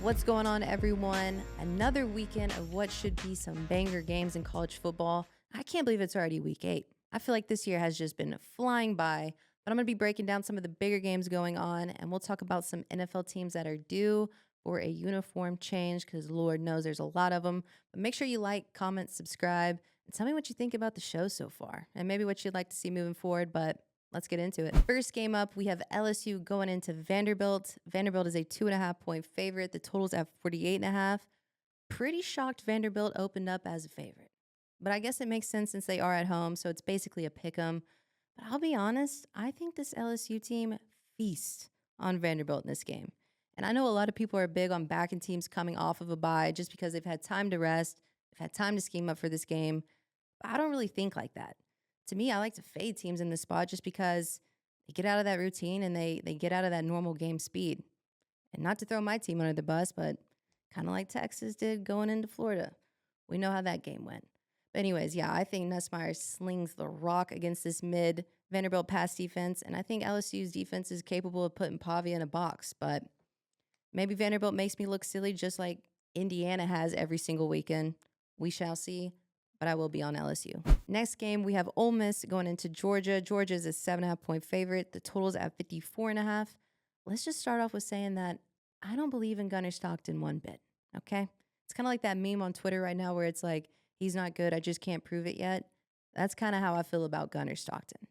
What's going on, everyone? Another weekend of what should be some banger games in college football. I can't believe it's already week 8. I feel like this year has just been flying by, but I'm going to be breaking down some of the bigger games going on, and we'll talk about some NFL teams that are due for a uniform change because Lord knows there's a lot of them. But make sure you like, comment, subscribe, and tell me what you think about the show so far and maybe what you'd like to see moving forward. But let's get into it. First game up, we have LSU going into Vanderbilt. Vanderbilt is a 2.5-point favorite. The total's at 48.5. Pretty shocked Vanderbilt opened up as a favorite. But I guess it makes sense since they are at home, so it's basically a pick 'em. But I'll be honest, I think this LSU team feasts on Vanderbilt in this game. And I know a lot of people are big on backing teams coming off of a bye just because they've had time to rest, they've had time to scheme up for this game. But I don't really think like that. To me, I like to fade teams in this spot just because they get out of that routine and they get out of that normal game speed. And not to throw my team under the bus, but kind of like Texas did going into Florida. We know how that game went. But anyways, yeah, I think Nussmeier slings the rock against this mid Vanderbilt pass defense, and I think LSU's defense is capable of putting Pavia in a box. But maybe Vanderbilt makes me look silly just like Indiana has every single weekend. We shall see, but I will be on LSU. Next game, we have Ole Miss going into Georgia. Georgia is a 7.5-point favorite. The total's at 54.5. Let's just start off with saying that I don't believe in Gunnar Stockton one bit, okay? It's kind of like that meme on Twitter right now where it's like, he's not good, I just can't prove it yet. That's kind of how I feel about Gunnar Stockton.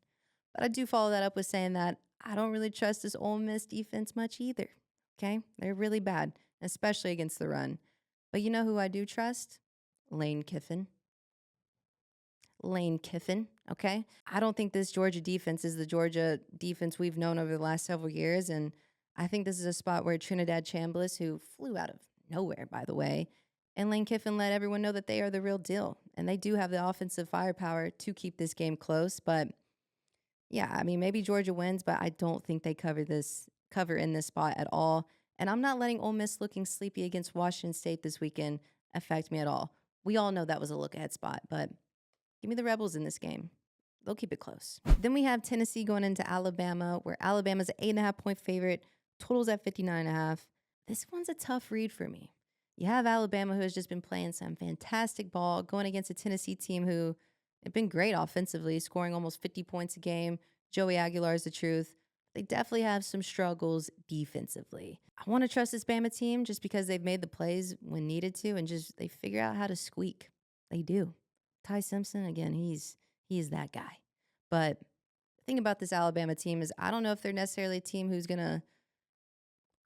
But I do follow that up with saying that I don't really trust this Ole Miss defense much either, okay? They're really bad, especially against the run. But you know who I do trust? Lane Kiffin. Okay? I don't think this Georgia defense is the Georgia defense we've known over the last several years, and I think this is a spot where Trinidad Chambliss, who flew out of nowhere, by the way, and Lane Kiffin let everyone know that they are the real deal, and they do have the offensive firepower to keep this game close. But yeah, I mean, maybe Georgia wins, but I don't think they cover in this spot at all. And I'm not letting Ole Miss looking sleepy against Washington State this weekend affect me at all. We all know that was a look ahead spot, but give me the Rebels in this game. They'll keep it close. Then we have Tennessee going into Alabama, where Alabama's an 8.5-point favorite. Total's at 59.5. This one's a tough read for me. You have Alabama, who has just been playing some fantastic ball, going against a Tennessee team who have been great offensively, scoring almost 50 points a game. Joey Aguilar is the truth. They definitely have some struggles defensively. I want to trust this Bama team just because they've made the plays when needed to and just they figure out how to squeak. They do. Ty Simpson, again, he is that guy. But the thing about this Alabama team is I don't know if they're necessarily a team who's going to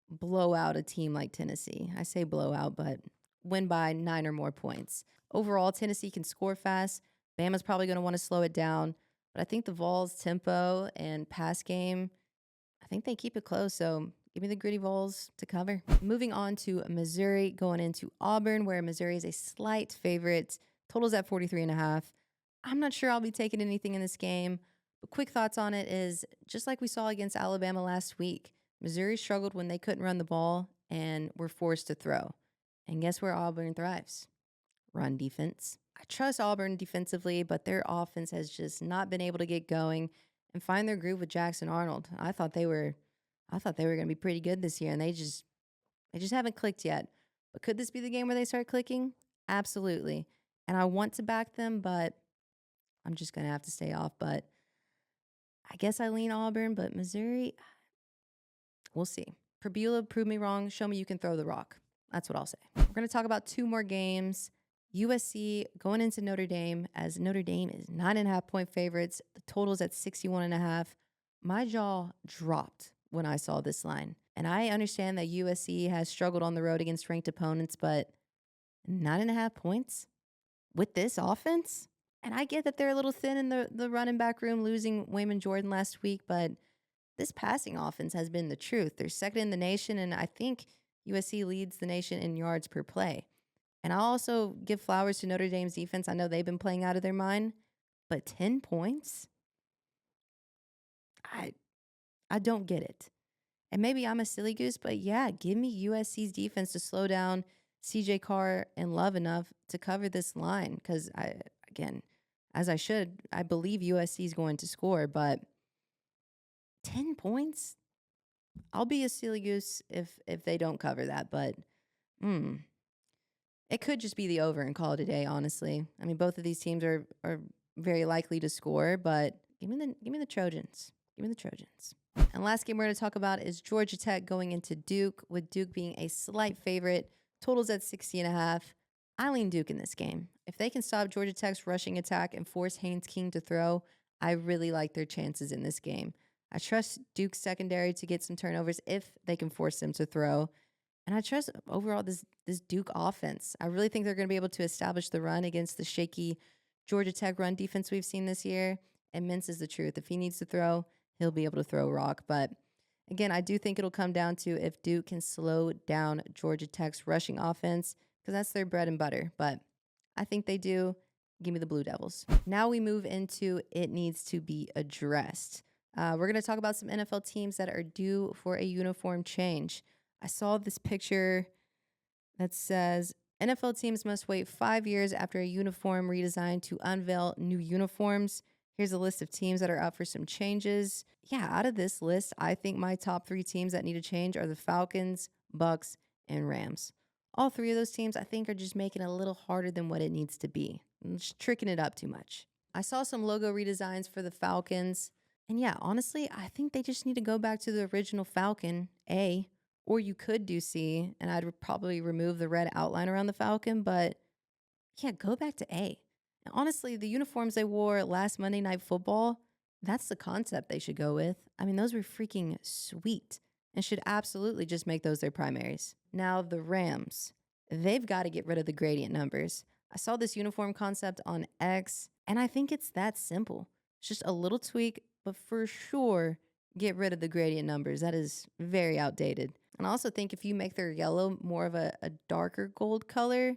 blow out a team like Tennessee. I say blow out, but win by 9 or more points. Overall, Tennessee can score fast. Bama's probably going to want to slow it down. But I think the Vols' tempo and pass game, I think they keep it close. So give me the gritty Vols to cover. Moving on to Missouri, going into Auburn, where Missouri is a slight favorite. Total's at 43.5. I'm not sure I'll be taking anything in this game. But quick thoughts on it is, just like we saw against Alabama last week, Missouri struggled when they couldn't run the ball and were forced to throw. And guess where Auburn thrives? Run defense. I trust Auburn defensively, but their offense has just not been able to get going and find their groove with Jackson Arnold. I thought they were going to be pretty good this year, and they just haven't clicked yet. But could this be the game where they start clicking? Absolutely. And I want to back them, but I'm just going to have to stay off. But I guess I lean Auburn, but Missouri, we'll see. Prebula, prove me wrong. Show me you can throw the rock. That's what I'll say. We're going to talk about 2 more games. USC going into Notre Dame, as Notre Dame is 9.5-point favorites. The total's at 61.5. My jaw dropped when I saw this line. And I understand that USC has struggled on the road against ranked opponents, but 9.5 points with this offense? And I get that they're a little thin in the running back room, losing Wayman Jordan last week, but this passing offense has been the truth. They're second in the nation, and I think USC leads the nation in yards per play. And I'll also give flowers to Notre Dame's defense. I know they've been playing out of their mind, but 10 points? I don't get it. And maybe I'm a silly goose, but yeah, give me USC's defense to slow down CJ Carr and Love enough to cover this line. Because I believe USC is going to score, but 10 points? I'll be a silly goose if they don't cover that, but Hmm. It could just be the over and call it a day, honestly. I mean, both of these teams are very likely to score, but give me the Trojans. Give me the Trojans. And last game we're going to talk about is Georgia Tech going into Duke, with Duke being a slight favorite. Totals at 60.5. I lean Duke in this game. If they can stop Georgia Tech's rushing attack and force Haynes King to throw, I really like their chances in this game. I trust Duke's secondary to get some turnovers if they can force them to throw. And I trust overall this Duke offense. I really think they're going to be able to establish the run against the shaky Georgia Tech run defense we've seen this year. And Mintz is the truth. If he needs to throw, he'll be able to throw rock. But again, I do think it'll come down to if Duke can slow down Georgia Tech's rushing offense, because that's their bread and butter. But I think they do. Give me the Blue Devils. Now we move into it needs to be addressed. We're going to talk about some NFL teams that are due for a uniform change. I saw this picture that says NFL teams must wait 5 years after a uniform redesign to unveil new uniforms. Here's a list of teams that are up for some changes. Yeah, out of this list, I think my top 3 teams that need to change are the Falcons, Bucks, and Rams. All 3 of those teams, I think, are just making it a little harder than what it needs to be. Just tricking it up too much. I saw some logo redesigns for the Falcons. And yeah, honestly, I think they just need to go back to the original Falcon, A. Or you could do C, and I'd probably remove the red outline around the Falcon. But yeah, go back to A. And honestly, the uniforms they wore last Monday Night Football, that's the concept they should go with. I mean, those were freaking sweet and should absolutely just make those their primaries. Now, the Rams, they've got to get rid of the gradient numbers. I saw this uniform concept on X, and I think it's that simple. It's just a little tweak, but for sure, get rid of the gradient numbers. That is very outdated. And I also think if you make their yellow more of a darker gold color,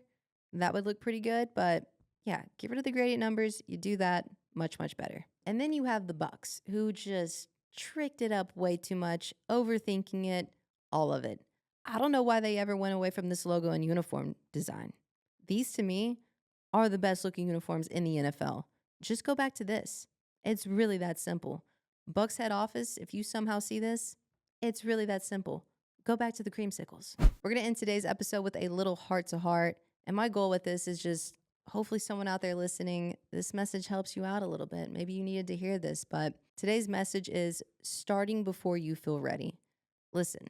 that would look pretty good. But yeah, get rid of the gradient numbers. You do that much, much better. And then you have the Bucks, who just tricked it up way too much, overthinking it, all of it. I don't know why they ever went away from this logo and uniform design. These, to me, are the best looking uniforms in the NFL. Just go back to this. It's really that simple. Bucks head office, if you somehow see this, it's really that simple. Go back to the creamsicles. We're going to end today's episode with a little heart to heart. And my goal with this is just hopefully someone out there listening, this message helps you out a little bit. Maybe you needed to hear this, but today's message is starting before you feel ready. Listen,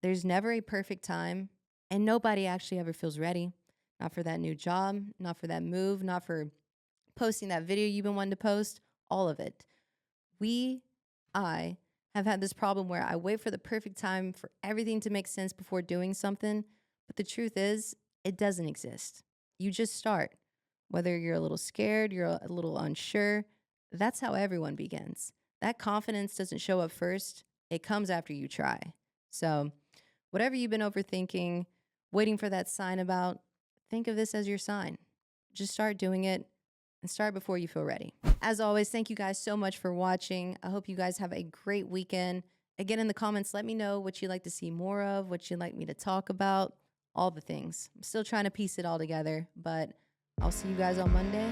there's never a perfect time, and nobody actually ever feels ready. Not for that new job, not for that move, not for posting that video you've been wanting to post, all of it. I have had this problem where I wait for the perfect time for everything to make sense before doing something. But the truth is, it doesn't exist. You just start. Whether you're a little scared, you're a little unsure, that's how everyone begins. That confidence doesn't show up first. It comes after you try. So whatever you've been overthinking, waiting for that sign about, think of this as your sign. Just start doing it and start before you feel ready. As always, thank you guys so much for watching. I hope you guys have a great weekend. Again, in the comments, let me know what you'd like to see more of, what you'd like me to talk about, all the things. I'm still trying to piece it all together, but I'll see you guys on Monday.